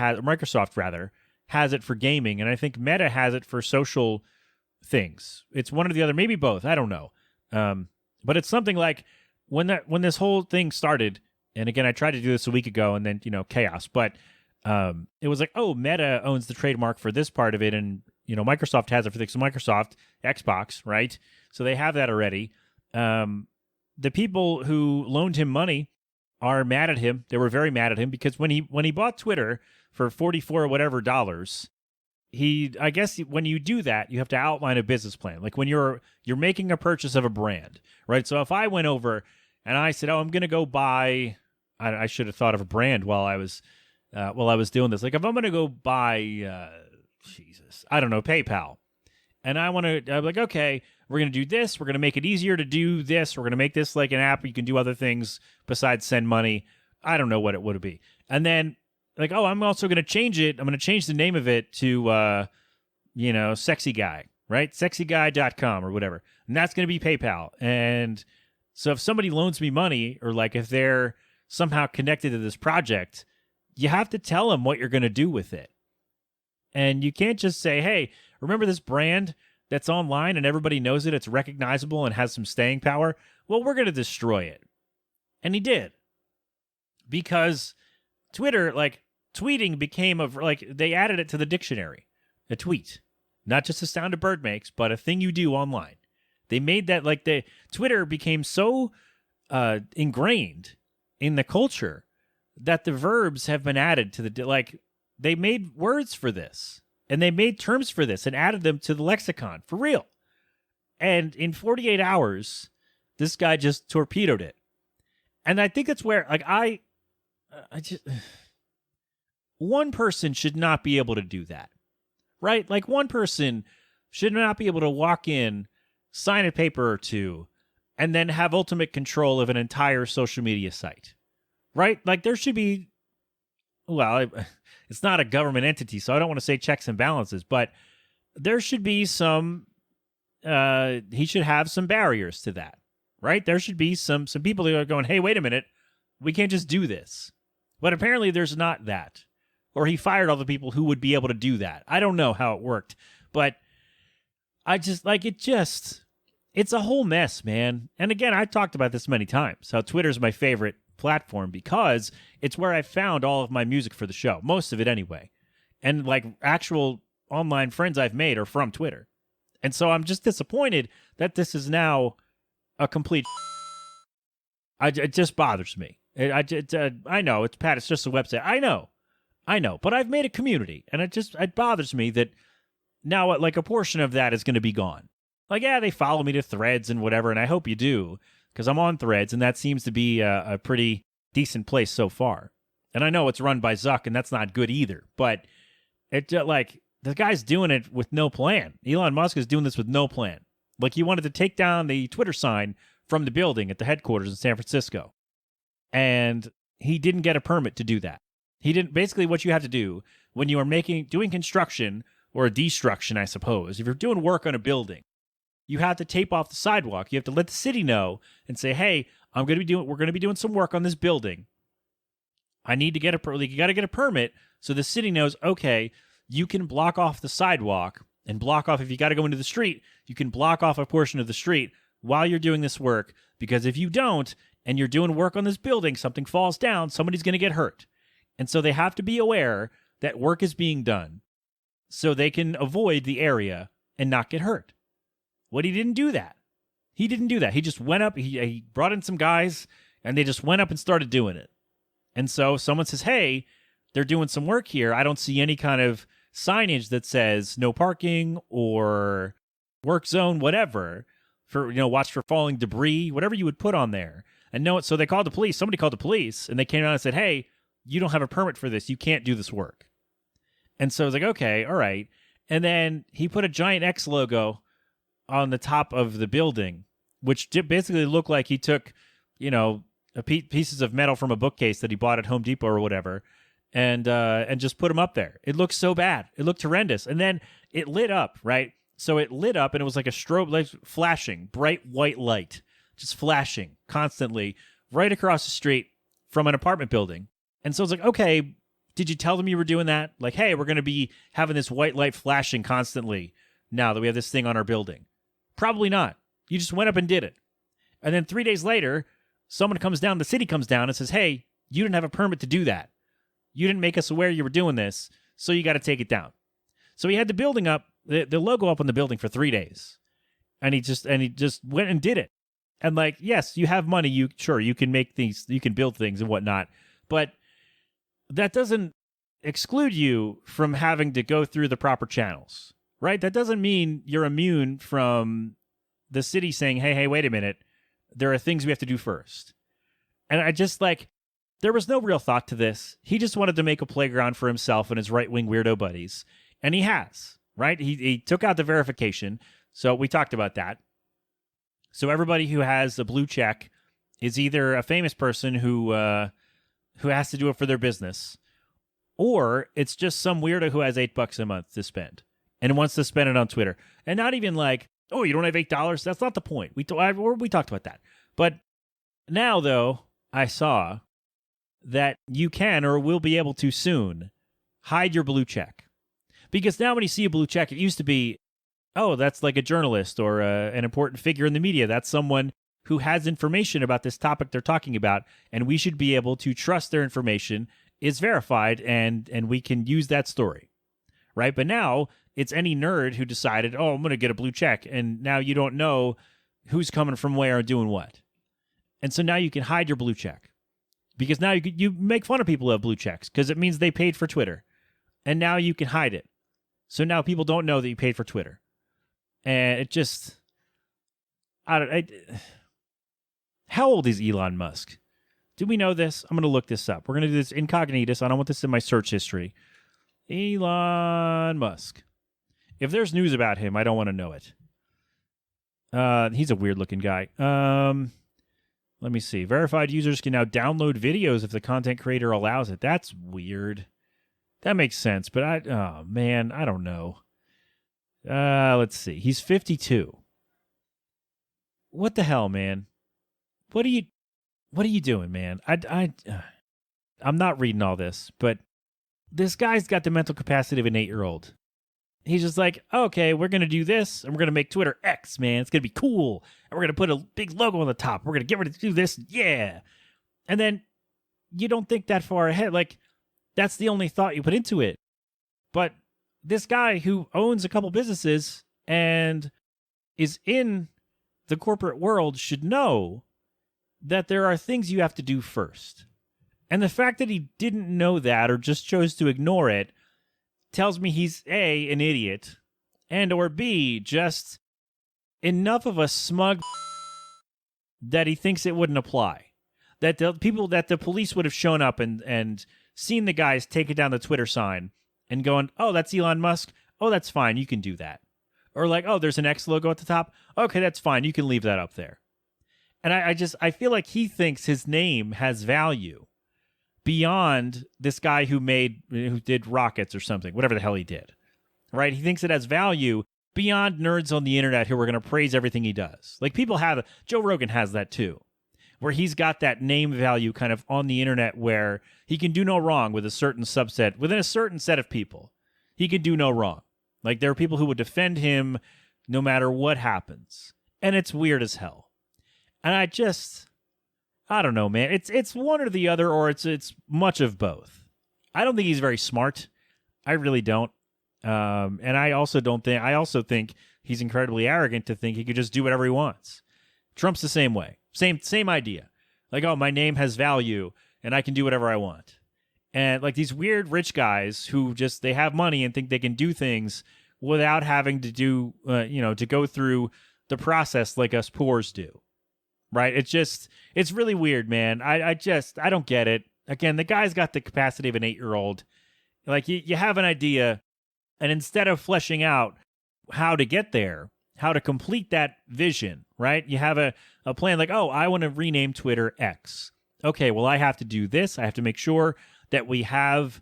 has it for gaming. And I think Meta has it for social things. It's one or the other, maybe both. I don't know. But it's something like when this whole thing started, and again, I tried to do this a week ago and then, chaos, but it was like, oh, Meta owns the trademark for this part of it. And, Microsoft has it for things. So Microsoft, Xbox, right? So they have that already. The people who loaned him money are mad at him. They were very mad at him because when he bought Twitter for $44 or whatever, I guess when you do that, you have to outline a business plan. Like when you're making a purchase of a brand, right? So if I went over and I said, oh, I'm going to go buy, I should have thought of a brand while I was doing this. Like if I'm going to go buy, I don't know, PayPal. And I'm like, okay, we're going to do this. We're going to make it easier to do this. We're going to make this like an app. You can do other things besides send money. I don't know what it would be. And then like, oh, I'm also going to change it. I'm going to change the name of it to, Sexy Guy, right? Sexyguy.com or whatever. And that's going to be PayPal. And so if somebody loans me money or like if they're somehow connected to this project, you have to tell them what you're going to do with it. And you can't just say, hey, remember this brand that's online and everybody knows it, it's recognizable and has some staying power? Well, we're going to destroy it. And he did. Because Twitter, like, tweeting became they added it to the dictionary. A tweet. Not just a sound a bird makes, but a thing you do online. They made that, Twitter became so ingrained in the culture that the verbs have been added to they made words for this. And they made terms for this and added them to the lexicon, for real. And in 48 hours, this guy just torpedoed it. And I think that's where, one person should not be able to do that, right? Like one person should not be able to walk in, sign a paper or two, and then have ultimate control of an entire social media site, right? Like there should be, it's not a government entity, so I don't want to say checks and balances, but there should be some, he should have some barriers to that, right? There should be some people who are going, hey, wait a minute, we can't just do this. But apparently there's not that. Or he fired all the people who would be able to do that. I don't know how it worked, but I just, it's a whole mess, man. And again, I've talked about this many times, how Twitter's my favorite platform because it's where I found all of my music for the show, most of it anyway. And actual online friends I've made are from Twitter. And so I'm just disappointed that this is now a complete it just bothers me. I know it's Pat, it's just a website. I know, but I've made a community and it bothers me that now a portion of that is going to be gone. They follow me to Threads and whatever, and I hope you do, because I'm on Threads, and that seems to be a pretty decent place so far. And I know it's run by Zuck, and that's not good either. But the guy's doing it with no plan. Elon Musk is doing this with no plan. He wanted to take down the Twitter sign from the building at the headquarters in San Francisco. And he didn't get a permit to do that. He didn't. Basically, what you have to do when you are doing construction or destruction, I suppose, if you're doing work on a building, you have to tape off the sidewalk. You have to let the city know and say, "Hey, we're going to be doing some work on this building. I need to get you got to get a permit so the city knows, okay, you can block off the sidewalk and block off, if you got to go into the street, you can block off a portion of the street while you're doing this work, because if you don't and you're doing work on this building, something falls down, somebody's going to get hurt." And so they have to be aware that work is being done so they can avoid the area and not get hurt. Well, he didn't do that. He didn't do that. He just went up, he brought in some guys, and they just went up and started doing it. And so someone says, "Hey, they're doing some work here. I don't see any kind of signage that says no parking or work zone, whatever, for, watch for falling debris, whatever you would put on there." And no, so they called the police. Somebody called the police, and they came out and said, "Hey, you don't have a permit for this. You can't do this work." And so I was like, okay, all right. And then he put a giant X logo on the top of the building, which basically looked like he took, pieces of metal from a bookcase that he bought at Home Depot or whatever, and just put them up there. It looked so bad. It looked horrendous. And then it lit up, right? So it lit up, and it was like a strobe, like flashing, bright white light, just flashing constantly right across the street from an apartment building. And so it's like, okay, did you tell them you were doing that? Like, hey, we're going to be having this white light flashing constantly now that we have this thing on our building. Probably not. You just went up and did it. And then 3 days later, someone comes down, the city comes down and says, "Hey, you didn't have a permit to do that. You didn't make us aware you were doing this, so you got to take it down." So he had the building up, the logo up on the building for 3 days. And he just went and did it. And like, yes, you have money, you can make things, you can build things and whatnot, but that doesn't exclude you from having to go through the proper channels, right? That doesn't mean you're immune from the city saying, hey, wait a minute, there are things we have to do first. And I just there was no real thought to this. He just wanted to make a playground for himself and his right-wing weirdo buddies. And he has, right? He took out the verification. So we talked about that. So everybody who has a blue check is either a famous person who has to do it for their business, or it's just some weirdo who has $8 a month to spend and wants to spend it on Twitter. And not even like, oh, you don't have $8. That's not the point. We talked about that. But now, though, I saw that you can or will be able to soon hide your blue check. Because now when you see a blue check, it used to be, oh, that's like a journalist or an important figure in the media. That's someone who has information about this topic they're talking about, and we should be able to trust their information is verified, and we can use that story, right? But now it's any nerd who decided, oh, I'm going to get a blue check, and now you don't know who's coming from where or doing what. And so now you can hide your blue check, because now you make fun of people who have blue checks because it means they paid for Twitter, and now you can hide it. So now people don't know that you paid for Twitter, and it just, how old is Elon Musk? Do we know this? I'm going to look this up. We're going to do this incognito, so I don't want this in my search history. Elon Musk. If there's news about him, I don't want to know it. He's a weird-looking guy. Let me see. Verified users can now download videos if the content creator allows it. That's weird. That makes sense, but I don't know. Let's see. He's 52. What the hell, man? What are you doing, man? I'm not reading all this, but this guy's got the mental capacity of an 8-year-old. He's just like, okay, we're going to do this, and we're going to make Twitter X, man. It's going to be cool. And we're going to put a big logo on the top. We're going to get ready to do this. Yeah. And then you don't think that far ahead. Like, that's the only thought you put into it. But this guy who owns a couple businesses and is in the corporate world should know that there are things you have to do first. And the fact that he didn't know that or just chose to ignore it tells me he's A, an idiot, and or B, just enough of a smug that he thinks it wouldn't apply. That the police would have shown up and seen the guys take it down the Twitter sign and going, oh, that's Elon Musk. Oh, that's fine. You can do that. Or like, oh, there's an X logo at the top. Okay, that's fine. You can leave that up there. And I feel like he thinks his name has value beyond this guy who did rockets or something, whatever the hell he did, right? He thinks it has value beyond nerds on the internet who are going to praise everything he does. Like Joe Rogan has that too, where he's got that name value kind of on the internet where he can do no wrong with a certain subset, within a certain set of people. He can do no wrong. Like there are people who would defend him no matter what happens. And it's weird as hell. And I don't know, man. It's one or the other, or it's much of both. I don't think he's very smart. I really don't. And I also think he's incredibly arrogant to think he could just do whatever he wants. Trump's the same way. Same idea. Like, oh, my name has value and I can do whatever I want. And like these weird rich guys who they have money and think they can do things without having to do, to go through the process like us poors do. Right? It's really weird, man. I don't get it. Again, the guy's got the capacity of an 8-year-old. Like you have an idea, and instead of fleshing out how to get there, how to complete that vision, right? You have a plan like, oh, I want to rename Twitter X. Okay, well, I have to do this. I have to make sure that we have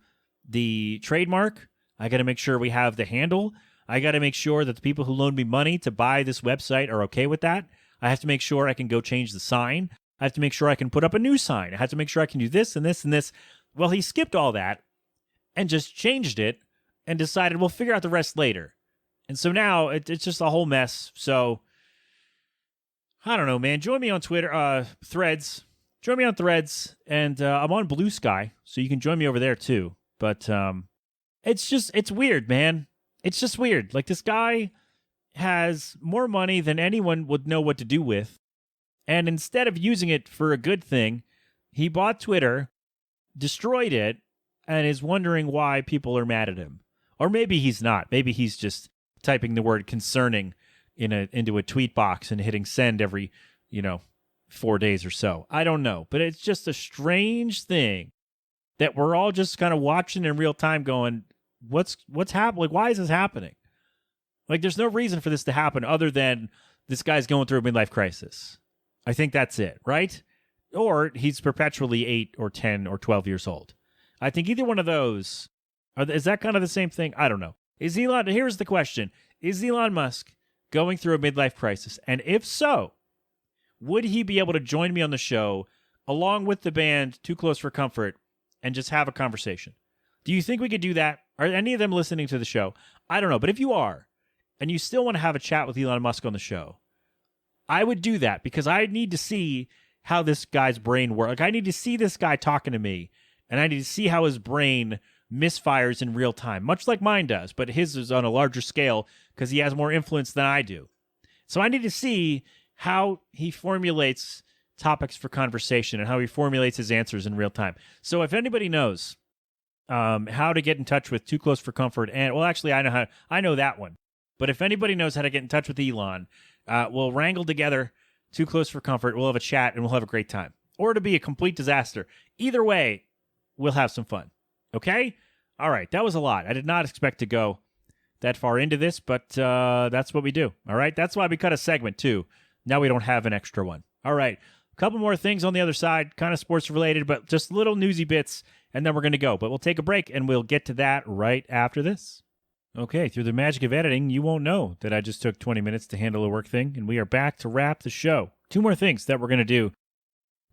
the trademark. I got to make sure we have the handle. I got to make sure that the people who loaned me money to buy this website are okay with that. I have to make sure I can go change the sign. I have to make sure I can put up a new sign. I have to make sure I can do this and this and this. Well, he skipped all that and just changed it and decided we'll figure out the rest later. And so now it's just a whole mess. So I don't know, man. Join me on Twitter, Threads. Join me on Threads, and I'm on Blue Sky, so you can join me over there too. But it's weird, man. It's just weird. Like this guy has more money than anyone would know what to do with. And instead of using it for a good thing, he bought Twitter, destroyed it, and is wondering why people are mad at him. Or maybe he's not. Maybe he's just typing the word concerning into a tweet box and hitting send every, 4 days or so. I don't know. But it's just a strange thing that we're all just kind of watching in real time going, what's happening? Like, why is this happening? Like, there's no reason for this to happen other than this guy's going through a midlife crisis. I think that's it, right? Or he's perpetually 8 or 10 or 12 years old. I think either one of those, is that kind of the same thing? I don't know. Here's the question. Is Elon Musk going through a midlife crisis? And if so, would he be able to join me on the show along with the band Too Close for Comfort and just have a conversation? Do you think we could do that? Are any of them listening to the show? I don't know. But if you are, and you still want to have a chat with Elon Musk on the show, I would do that because I need to see how this guy's brain works. Like, I need to see this guy talking to me, and I need to see how his brain misfires in real time, much like mine does, but his is on a larger scale because he has more influence than I do. So I need to see how he formulates topics for conversation and how he formulates his answers in real time. So if anybody knows how to get in touch with Too Close for Comfort, and well, actually, I know that one. But if anybody knows how to get in touch with Elon, we'll wrangle together Too Close for Comfort. We'll have a chat and we'll have a great time. Or it'll be a complete disaster. Either way, we'll have some fun. Okay? All right. That was a lot. I did not expect to go that far into this, but that's what we do. All right? That's why we cut a segment, too. Now we don't have an extra one. All right. A couple more things on the other side, kind of sports related, but just little newsy bits, and then we're going to go. But we'll take a break, and we'll get to that right after this. Okay, through the magic of editing, you won't know that I just took 20 minutes to handle a work thing, and we are back to wrap the show. 2 more things that we're going to do.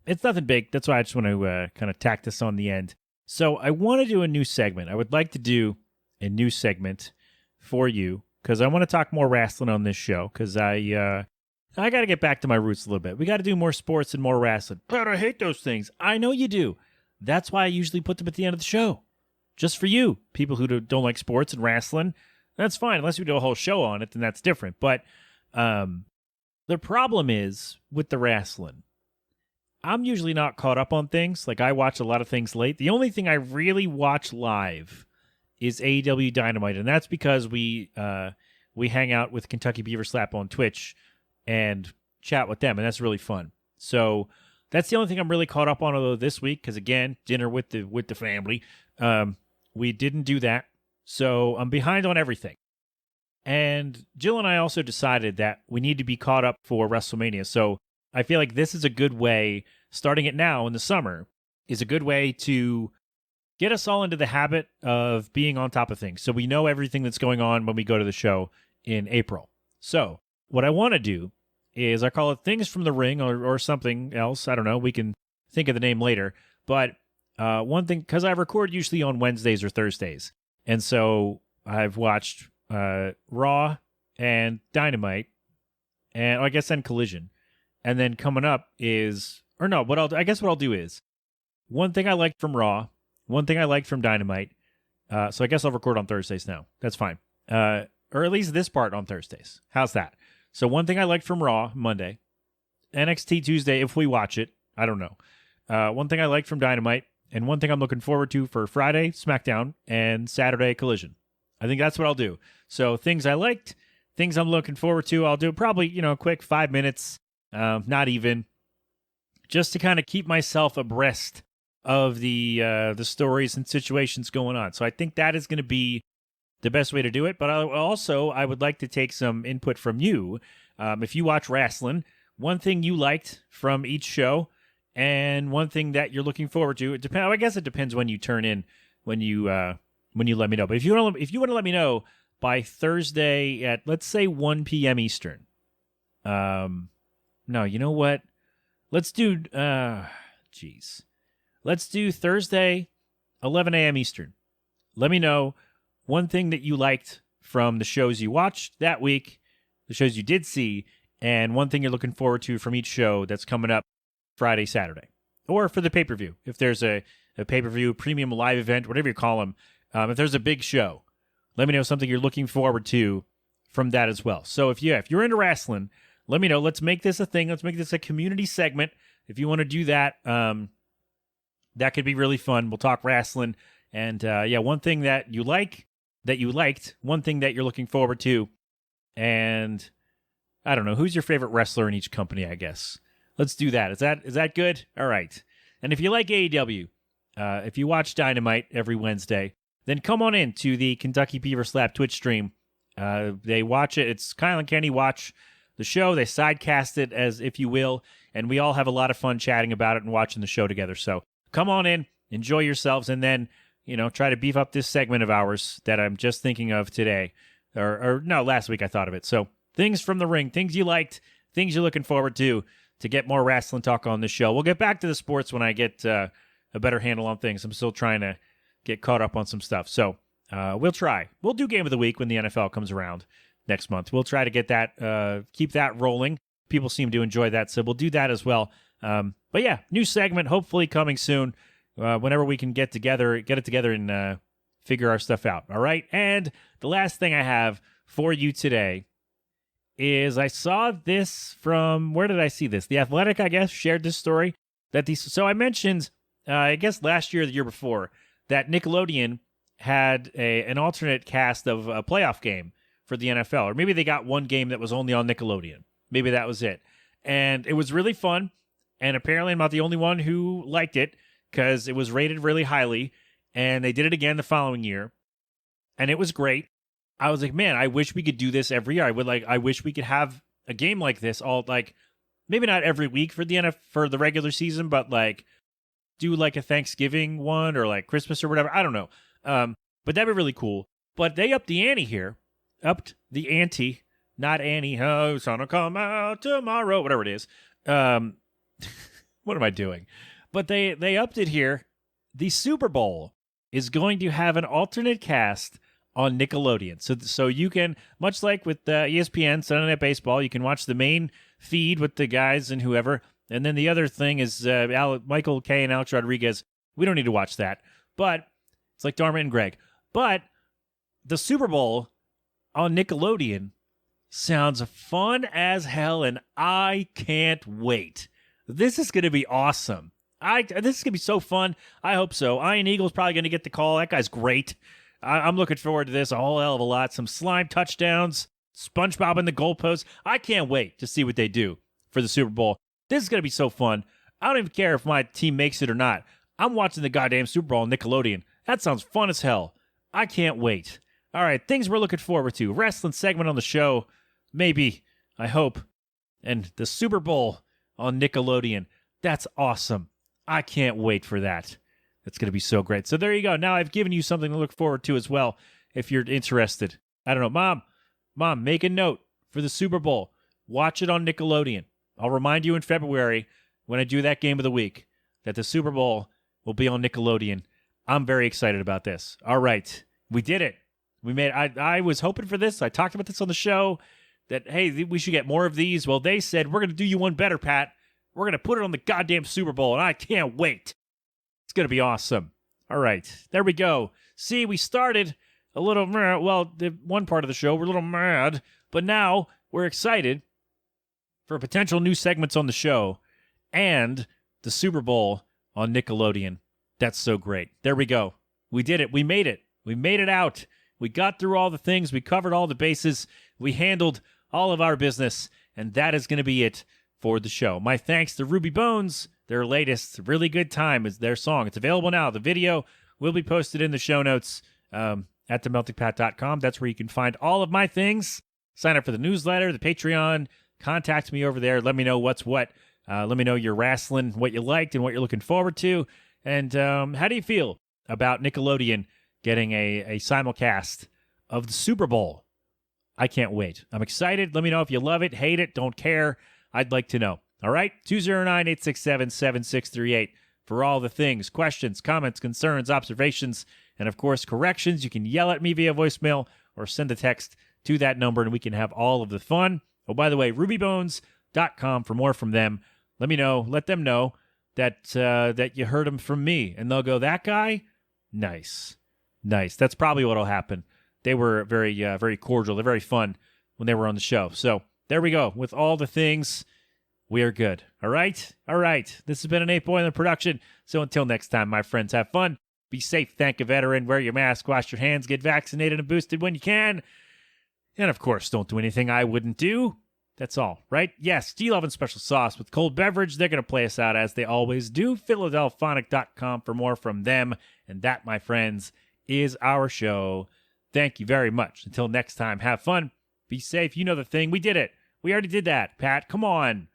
It's nothing big. That's why I just want to kind of tack this on the end. So I want to do a new segment. I would like to do a new segment for you because I want to talk more wrestling on this show because I got to get back to my roots a little bit. We got to do more sports and more wrestling. But I hate those things. I know you do. That's why I usually put them at the end of the show. Just for you, people who don't like sports and wrestling. That's fine. Unless we do a whole show on it, then that's different. But the problem is with the wrestling. I'm usually not caught up on things. Like, I watch a lot of things late. The only thing I really watch live is AEW Dynamite, and that's because we hang out with Kentucky Beaver Slap on Twitch and chat with them, and that's really fun. So that's the only thing I'm really caught up on, although this week, because again, dinner with the family, we didn't do that. So I'm behind on everything. And Jill and I also decided that we need to be caught up for WrestleMania. So I feel like this is a good way, starting it now in the summer, is a good way to get us all into the habit of being on top of things. So we know everything that's going on when we go to the show in April. So what I want to do is I call it Things from the Ring or something else. I don't know. We can think of the name later. But one thing, because I record usually on Wednesdays or Thursdays. And so I've watched Raw and Dynamite and I guess then Collision. And then coming up is, or no, what I'll do is one thing I liked from Raw, one thing I liked from Dynamite. So I guess I'll record on Thursdays now. That's fine. Or at least this part on Thursdays. How's that? So one thing I liked from Raw, Monday. NXT Tuesday, if we watch it. I don't know. One thing I liked from Dynamite. And one thing I'm looking forward to for Friday, SmackDown, and Saturday, Collision. I think that's what I'll do. So things I liked, things I'm looking forward to, I'll do probably, a quick 5 minutes, not even, just to kind of keep myself abreast of the stories and situations going on. So I think that is going to be the best way to do it. But I would like to take some input from you. If you watch wrestling, one thing you liked from each show, and one thing that you're looking forward to. I guess it depends when you turn in, when you let me know. But if you want to let me know by Thursday at, let's say, 1 p.m. Eastern. No, you know what? Let's do Let's do Thursday, 11 a.m. Eastern. Let me know one thing that you liked from the shows you watched that week, the shows you did see, and one thing you're looking forward to from each show that's coming up Friday, Saturday, or for the pay-per-view. If there's a pay-per-view, premium live event, whatever you call them, if there's a big show, let me know something you're looking forward to from that as well. So if you're into wrestling, let me know. Let's make this a thing. Let's make this a community segment. If you want to do that, that could be really fun. We'll talk wrestling. And one thing that you liked, one thing that you're looking forward to, and I don't know, who's your favorite wrestler in each company, I guess. Let's do that. Is that good? All right. And if you like AEW, if you watch Dynamite every Wednesday, then come on in to the Kentucky Beaver Slap Twitch stream. They watch it. It's Kyle and Kenny watch the show. They sidecast it, as if you will, and we all have a lot of fun chatting about it and watching the show together. So come on in, enjoy yourselves, and then, try to beef up this segment of ours that I'm just thinking of today. Or no, last week I thought of it. So things from the ring, things you liked, things you're looking forward to get more wrestling talk on this show. We'll get back to the sports when I get a better handle on things. I'm still trying to get caught up on some stuff. So we'll try. We'll do Game of the Week when the NFL comes around next month. We'll try to get that, keep that rolling. People seem to enjoy that, so we'll do that as well. But yeah, new segment hopefully coming soon. Whenever we can get it together and figure our stuff out. All right. And the last thing I have for you today is I saw this from, where did I see this? The Athletic, I guess, shared this story so I mentioned, I guess last year or the year before, that Nickelodeon had an alternate cast of a playoff game for the NFL, or maybe they got one game that was only on Nickelodeon. Maybe that was it. And it was really fun. And apparently I'm not the only one who liked it, because it was rated really highly, and they did it again the following year, and it was great. I was like, man, I wish we could do this every year. I wish we could have a game like this maybe not every week for the regular season, but do a Thanksgiving one or Christmas or whatever. I don't know. But that'd be really cool. But they upped the ante here. Upped the ante, not Annie Ho, gonna come out tomorrow, whatever it is. What am I doing? But they upped it here. The Super Bowl is going to have an alternate cast on Nickelodeon. So you can, much like with ESPN, Sunday Night Baseball, you can watch the main feed with the guys and whoever. And then the other thing is Michael Kay and Alex Rodriguez. We don't need to watch that. But it's like Dharma and Greg. But the Super Bowl on Nickelodeon sounds fun as hell, and I can't wait. This is going to be awesome. This is going to be so fun. I hope so. Ian Eagle's probably going to get the call. That guy's great. I'm looking forward to this a whole hell of a lot. Some slime touchdowns, SpongeBob in the goalposts. I can't wait to see what they do for the Super Bowl. This is going to be so fun. I don't even care if my team makes it or not. I'm watching the goddamn Super Bowl on Nickelodeon. That sounds fun as hell. I can't wait. All right, things we're looking forward to. Wrestling segment on the show. Maybe. I hope. And the Super Bowl on Nickelodeon. That's awesome. I can't wait for that. That's going to be so great. So there you go. Now I've given you something to look forward to as well if you're interested. I don't know. Mom, make a note for the Super Bowl. Watch it on Nickelodeon. I'll remind you in February when I do that game of the week that the Super Bowl will be on Nickelodeon. I'm very excited about this. All right. We did it. We made. I was hoping for this. I talked about this on the show that, hey, we should get more of these. Well, they said, we're going to do you one better, Pat. We're going to put it on the goddamn Super Bowl, and I can't wait. It's going to be awesome. All right. There we go. See, we started a little, the one part of the show, we're a little mad, but now we're excited for potential new segments on the show and the Super Bowl on Nickelodeon. That's so great. There we go. We did it. We made it. We made it out. We got through all the things. We covered all the bases. We handled all of our business. And that is going to be it for the show. My thanks to Ruby Bones. Their latest Really Good Time is their song. It's available now. The video will be posted in the show notes at themeltingpat.com. That's where you can find all of my things. Sign up for the newsletter, the Patreon. Contact me over there. Let me know what's what. Let me know your wrestling, what you liked and what you're looking forward to. And how do you feel about Nickelodeon getting a simulcast of the Super Bowl? I can't wait. I'm excited. Let me know if you love it, hate it, don't care. I'd like to know. All right? 209-867-7638 for all the things, questions, comments, concerns, observations, and, of course, corrections. You can yell at me via voicemail or send a text to that number, and we can have all of the fun. Oh, by the way, rubybones.com for more from them. Let me know. Let them know that you heard them from me, and they'll go, that guy? Nice. That's probably what'll happen. They were very, very cordial. They're very fun when they were on the show. So there we go. With all the things, we are good. All right? This has been an 8-Boiler production. So until next time, my friends, have fun. Be safe. Thank a veteran. Wear your mask. Wash your hands. Get vaccinated and boosted when you can. And, of course, don't do anything I wouldn't do. That's all, right? Yes, G-Love and Special Sauce with cold beverage. They're going to play us out as they always do. Philadelphonic.com for more from them. And that, my friends, is our show. Thank you very much. Until next time, have fun. Be safe. You know the thing. We did it. We already did that, Pat. Come on.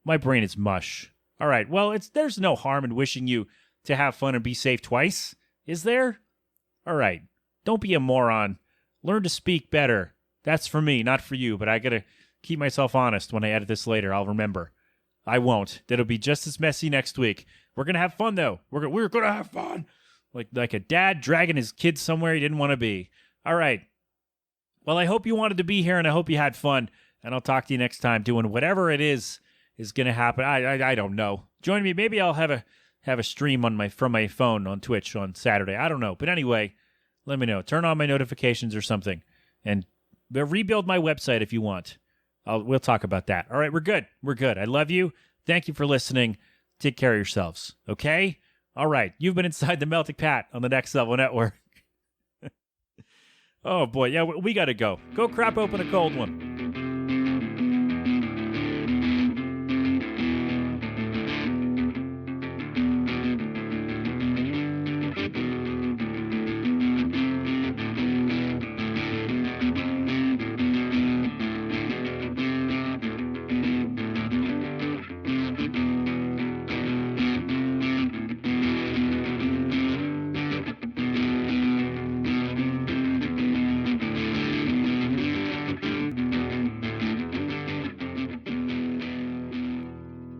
My brain is mush. All right. Well, there's no harm in wishing you to have fun and be safe twice, is there? All right. Don't be a moron. Learn to speak better. That's for me, not for you, but I got to keep myself honest when I edit this later. I'll remember. I won't. That'll be just as messy next week. We're going to have fun, though. We're going to have fun. Like a dad dragging his kid somewhere he didn't want to be. All right. Well, I hope you wanted to be here, and I hope you had fun. And I'll talk to you next time doing whatever it is going to happen. I don't know. Join me. Maybe I'll have a stream from my phone on Twitch on Saturday. I don't know. But anyway, let me know. Turn on my notifications or something. And rebuild my website if you want. We'll talk about that. All right, we're good. I love you. Thank you for listening. Take care of yourselves, okay? All right, you've been inside the Melting Pat on the Next Level Network. Oh, boy. Yeah, we got to go. Go crap open a cold one.